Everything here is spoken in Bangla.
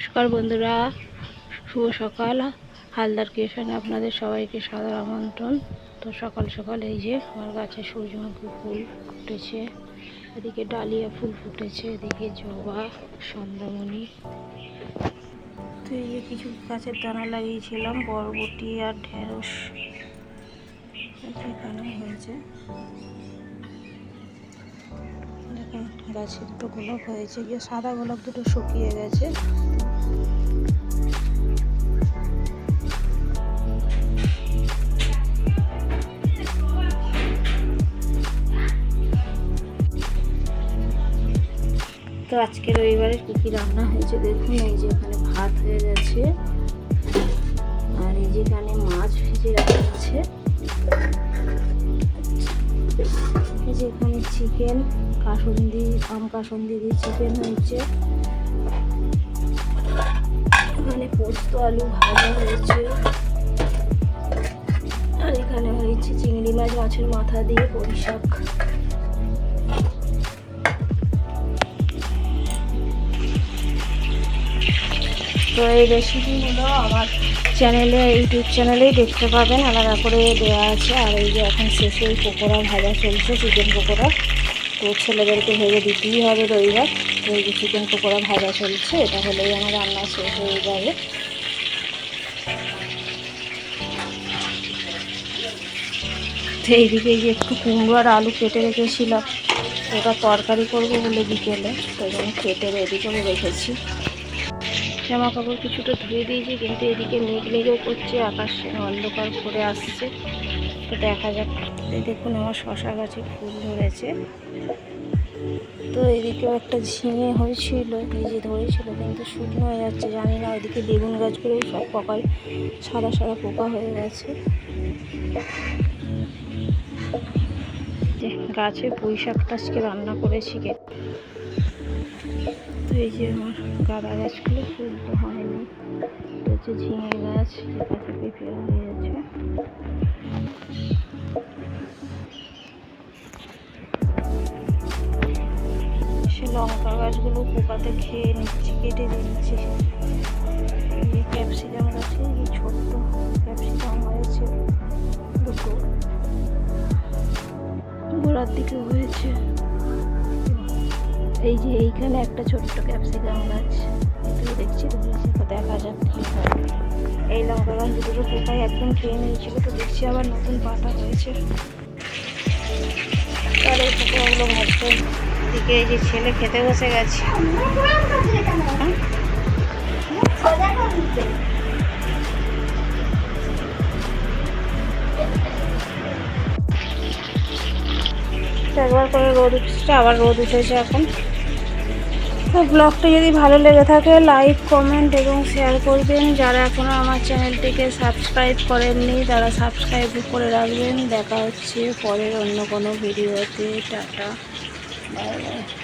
নমস্কার বন্ধুরা, শুভ সকাল। হালদার ক্রিয়েশনে আপনাদের সবাইকে সাদর আমন্ত্রণ। তো সকাল সকাল এই যে আমার গাছে সূর্যমুখী ফুল ফুটেছে, এদিকে ডালিয়া ফুল ফুটেছে, এদিকে জবা, সন্ধ্যামণি। তো এই যে কিছু গাছের দানা লাগিয়েছিলাম, বরবটি আর ঢেঁড়স এখানে হয়েছে। দেখুন গাছে দুটো গোলাপ হয়েছে, গিয়ে সাদা গোলাপ দুটো শুকিয়ে গেছে। তো আজকে রবিবারে কী কী রান্না হয়েছে দেখুন। এই যে এখানে ভাত হয়ে গেছে, আর এই যে এখানে মাছ ভেজে রাখা আছে। এই যে এখানে চিকেন, কাসুন্দি, আম কাসুন্দি দিয়ে চিকেন হয়েছে। এখানে পোস্ত আলু ভাজা হয়েছে, আর এখানে হয়েছে চিংড়ি মাছ, মাছের মাথা দিয়ে বড়ি শাক। তো এই রেসিপিগুলো আমার চ্যানেলে, ইউটিউব চ্যানেলেই দেখতে পাবেন, আলাদা করে দেওয়া আছে। আর এই যে এখন শেষে পকোড়া ভাজা চলছে, চিকেন পকোড়া। তো ছেলেদেরকে ভেজে দিতেই হবে রবিবার। তো এই যে চিকেন পকোড়া ভাজা চলছে, এটা হলেই আমার রান্না শেষ হয়ে যাবে। তো এইদিকে যে একটু কুমড়ো আর আলু কেটে রেখেছিলাম, ওটা তরকারি করবো বলে বিকেলে, তো জন্য কেটে রেডি করে রেখেছি। জামা কাপড় কিছুটা ধুয়ে দিয়েছি, কিন্তু এদিকে মেঘ মেঘেও করছে, আকাশ অন্ধকার করে আসছে। তো দেখা যাক। দেখুন আমার শশা গাছে ফুল ধরেছে। তো এদিকেও একটা ঝিঙে হয়েছিল, এই যে ধরেছিল, কিন্তু শুকনো হয়ে যাচ্ছে, জানি না। ওইদিকে বেগুন গাছগুলোও সব পোকায় সাদা সাদা পোকা হয়ে গেছে। গাছে পুঁই শাকটা আজকে রান্না করেছি। তো এই যে আমার গাঁদা গাছগুলো ফুল তো হয়নি। এটা হচ্ছে ঝিঙে গাছ, যেটাতে পেঁপে হয়ে গেছে। সে লঙ্কা গাছগুলো পোকাতে খেয়ে নিচ্ছে, কেটে দিচ্ছে। এই ক্যাপসিকাম গাছে এই ছোট্ট ক্যাপসিকাম হয়েছে দুটো, গোড়ার দিকে হয়েছে। এই যে এইখানে একটা ছোট্ট ক্যাপসিকাম গাছ দেখছি, ধরেছে। তো দেখা যাক কি হয়। এই লঙ্কা গাছ দুটো পোকায় একদম খেয়ে নিয়েছিল, তো দেখছি আবার নতুন পাতা হয়েছে। আর এই পোকাগুলো ভাজতে দিকে এই যে ছেলে খেতে বসে গেছে। একবার করে রোদ উঠছে, আবার রোদ উঠেছে এখন। তো ব্লগটা যদি ভালো লেগে থাকে লাইক, কমেন্ট এবং শেয়ার করবেন। যারা এখনও আমার চ্যানেলটিকে সাবস্ক্রাইব করেননি তারা সাবস্ক্রাইব করে রাখবেন। দেখা হচ্ছে পরের অন্য কোনো ভিডিওতে। Tata, bye bye.